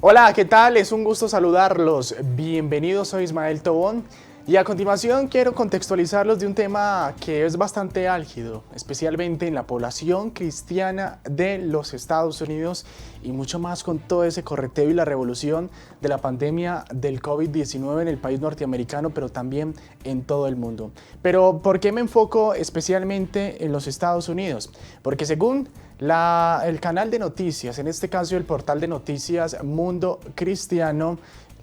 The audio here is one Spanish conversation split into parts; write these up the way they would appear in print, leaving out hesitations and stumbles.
Hola, ¿qué tal? Es un gusto saludarlos. Bienvenidos, soy Ismael Tobón y a continuación quiero contextualizarlos de un tema que es bastante álgido, especialmente en la población cristiana de los Estados Unidos y mucho más con todo ese correteo y la revolución de la pandemia del COVID-19 en el país norteamericano, pero también en todo el mundo. Pero ¿por qué me enfoco especialmente en los Estados Unidos? Porque según el canal de noticias, en este caso el portal de noticias Mundo Cristiano,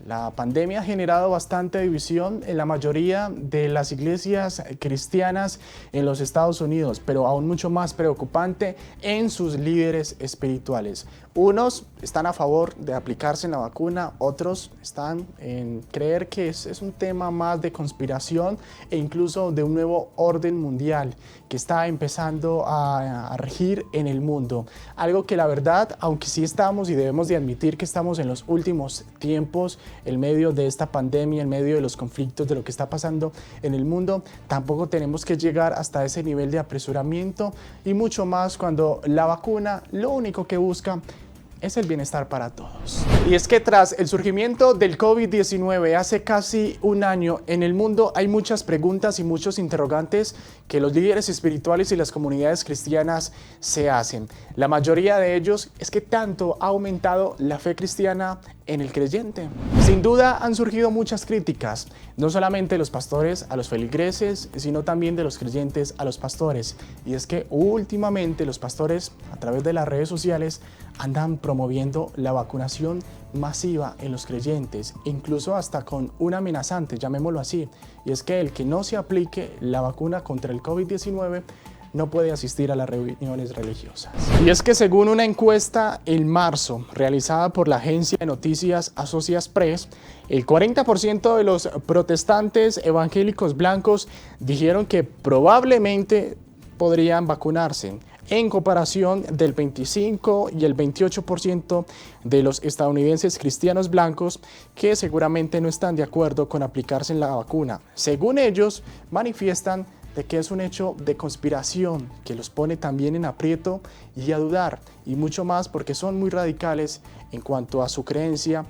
la pandemia ha generado bastante división en la mayoría de las iglesias cristianas en los Estados Unidos, pero aún mucho más preocupante en sus líderes espirituales. Unos están a favor de aplicarse la vacuna, otros están en creer que es un tema más de conspiración e incluso de un nuevo orden mundial que está empezando a regir en el mundo. Algo que la verdad, aunque sí estamos y debemos de admitir que estamos en los últimos tiempos, en medio de esta pandemia, en medio de los conflictos, de lo que está pasando en el mundo, tampoco tenemos que llegar hasta ese nivel de apresuramiento y mucho más cuando la vacuna lo único que busca es el bienestar para todos. Y es que tras el surgimiento del COVID-19 hace casi un año en el mundo hay muchas preguntas y muchos interrogantes que los líderes espirituales y las comunidades cristianas se hacen. La mayoría de ellos es que tanto ha aumentado la fe cristiana en el creyente. Sin duda han surgido muchas críticas, no solamente de los pastores a los feligreses, sino también de los creyentes a los pastores. Y es que últimamente los pastores a través de las redes sociales andan promoviendo la vacunación masiva en los creyentes, incluso hasta con una amenazante, llamémoslo así, y es que el que no se aplique la vacuna contra el COVID-19 no puede asistir a las reuniones religiosas. Y es que según una encuesta en marzo realizada por la agencia de noticias Associated Press, el 40% de los protestantes evangélicos blancos dijeron que probablemente podrían vacunarse, en comparación del 25 y el 28% de los estadounidenses cristianos blancos que seguramente no están de acuerdo con aplicarse en la vacuna. Según ellos, manifiestan de que es un hecho de conspiración que los pone también en aprieto y a dudar, y mucho más porque son muy radicales en cuanto a su creencia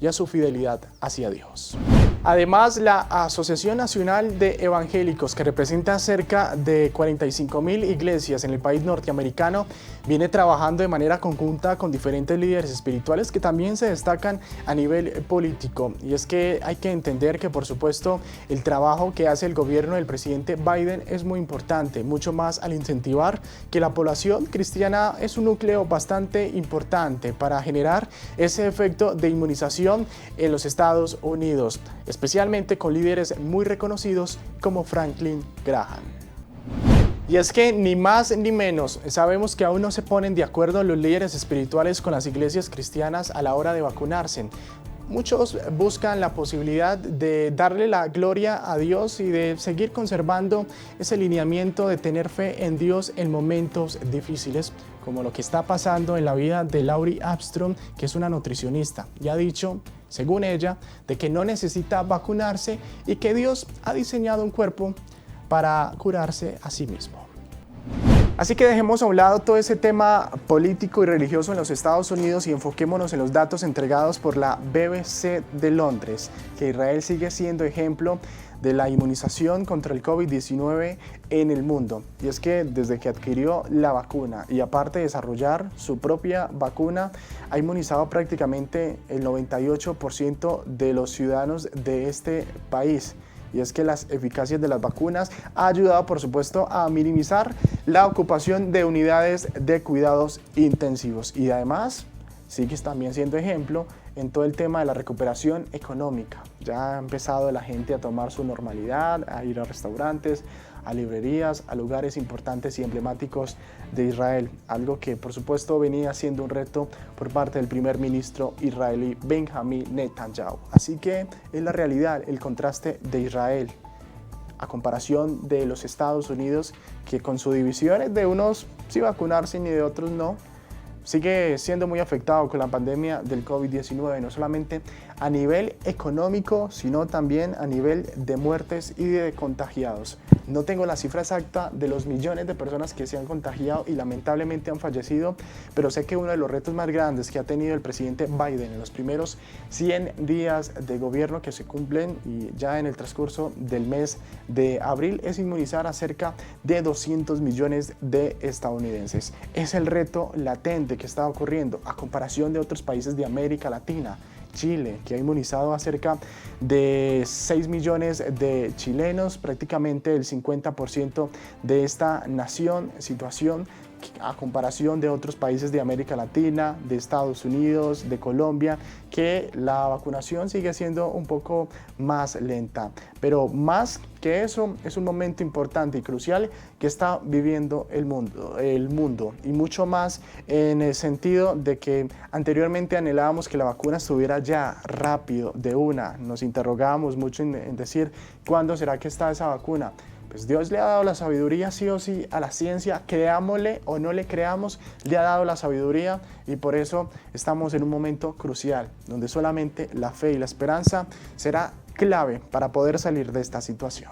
y a su fidelidad hacia Dios. Además, la Asociación Nacional de Evangélicos, que representa cerca de 45,000 iglesias en el país norteamericano, viene trabajando de manera conjunta con diferentes líderes espirituales que también se destacan a nivel político. Y es que hay que entender que, por supuesto, el trabajo que hace el gobierno del presidente Biden es muy importante, mucho más al incentivar que la población cristiana es un núcleo bastante importante para generar ese efecto de inmunización en los Estados Unidos, especialmente con líderes muy reconocidos como Franklin Graham. Y es que ni más ni menos sabemos que aún no se ponen de acuerdo los líderes espirituales con las iglesias cristianas a la hora de vacunarse. Muchos buscan la posibilidad de darle la gloria a Dios y de seguir conservando ese lineamiento de tener fe en Dios en momentos difíciles, como lo que está pasando en la vida de Laurie Armstrong, que es una nutricionista, y ha dicho, según ella, de que no necesita vacunarse y que Dios ha diseñado un cuerpo para curarse a sí mismo. Así que dejemos a un lado todo ese tema político y religioso en los Estados Unidos y enfoquémonos en los datos entregados por la BBC de Londres, que Israel sigue siendo ejemplo de la inmunización contra el COVID-19 en el mundo. Y es que desde que adquirió la vacuna y aparte de desarrollar su propia vacuna, ha inmunizado prácticamente el 98% de los ciudadanos de este país. Y es que las eficacias de las vacunas ha ayudado, por supuesto, a minimizar la ocupación de unidades de cuidados intensivos. Y además, sigue también siendo ejemplo en todo el tema de la recuperación económica. Ya ha empezado la gente a tomar su normalidad, a ir a restaurantes, a librerías, a lugares importantes y emblemáticos de Israel, algo que por supuesto venía siendo un reto por parte del primer ministro israelí Benjamin Netanyahu. Así que es la realidad, el contraste de Israel a comparación de los Estados Unidos, que con sus divisiones de unos sí vacunarse y de otros no, sigue siendo muy afectado con la pandemia del COVID-19, no solamente a nivel económico, sino también a nivel de muertes y de contagiados. No tengo la cifra exacta de los millones de personas que se han contagiado y lamentablemente han fallecido, pero sé que uno de los retos más grandes que ha tenido el presidente Biden en los primeros 100 días de gobierno que se cumplen y ya en el transcurso del mes de abril es inmunizar a cerca de 200 millones de estadounidenses. Es el reto latente que está ocurriendo a comparación de otros países de América Latina. Chile, que ha inmunizado a cerca de 6 millones de chilenos, prácticamente el 50% de esta situación a comparación de otros países de América Latina, de Estados Unidos, de Colombia, que la vacunación sigue siendo un poco más lenta. Pero más que eso, es un momento importante y crucial que está viviendo el mundo y mucho más en el sentido de que anteriormente anhelábamos que la vacuna estuviera ya rápido, de una. Nos interrogábamos mucho en decir, ¿cuándo será que está esa vacuna? Pues Dios le ha dado la sabiduría sí o sí a la ciencia, creámosle o no le creamos, le ha dado la sabiduría y por eso estamos en un momento crucial, donde solamente la fe y la esperanza será clave para poder salir de esta situación.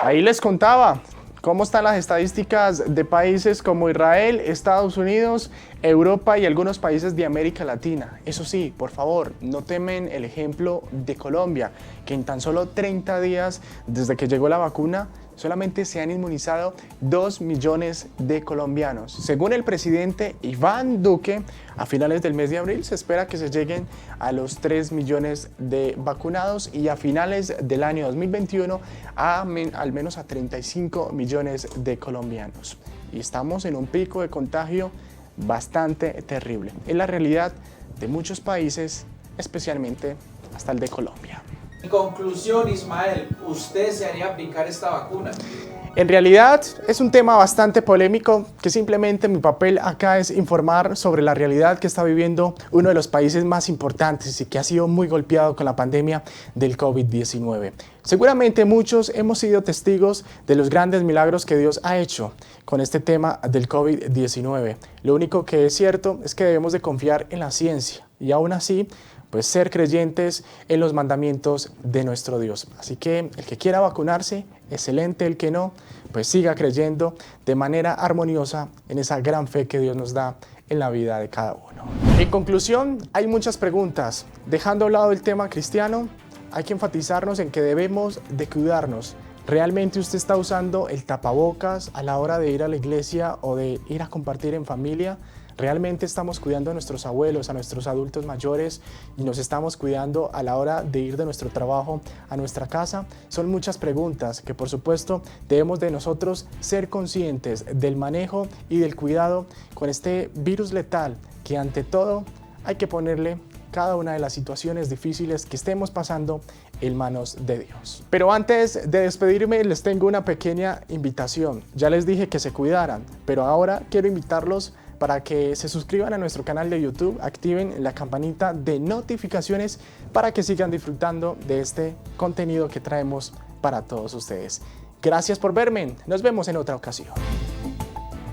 Ahí les contaba cómo están las estadísticas de países como Israel, Estados Unidos, Europa y algunos países de América Latina. Eso sí, por favor, no temen el ejemplo de Colombia, que en tan solo 30 días desde que llegó la vacuna, solamente se han inmunizado 2 millones de colombianos. Según el presidente Iván Duque, a finales del mes de abril se espera que se lleguen a los 3 millones de vacunados y a finales del año 2021 al menos a 35 millones de colombianos. Y estamos en un pico de contagio bastante terrible. Es la realidad de muchos países, especialmente hasta el de Colombia. En conclusión, Ismael, ¿usted se haría aplicar esta vacuna? En realidad es un tema bastante polémico que simplemente mi papel acá es informar sobre la realidad que está viviendo uno de los países más importantes y que ha sido muy golpeado con la pandemia del COVID-19. Seguramente muchos hemos sido testigos de los grandes milagros que Dios ha hecho con este tema del COVID-19. Lo único que es cierto es que debemos de confiar en la ciencia y aún así pues ser creyentes en los mandamientos de nuestro Dios. Así que el que quiera vacunarse, excelente, el que no, pues siga creyendo de manera armoniosa en esa gran fe que Dios nos da en la vida de cada uno. En conclusión, hay muchas preguntas. Dejando a un lado el tema cristiano, hay que enfatizarnos en que debemos de cuidarnos. ¿Realmente usted está usando el tapabocas a la hora de ir a la iglesia o de ir a compartir en familia? ¿Realmente estamos cuidando a nuestros abuelos, a nuestros adultos mayores y nos estamos cuidando a la hora de ir de nuestro trabajo a nuestra casa? Son muchas preguntas que por supuesto debemos de nosotros ser conscientes del manejo y del cuidado con este virus letal que ante todo hay que ponerle cada una de las situaciones difíciles que estemos pasando en manos de Dios. Pero antes de despedirme les tengo una pequeña invitación. Ya les dije que se cuidaran, pero ahora quiero invitarlos para que se suscriban a nuestro canal de YouTube, activen la campanita de notificaciones para que sigan disfrutando de este contenido que traemos para todos ustedes. Gracias por verme, nos vemos en otra ocasión.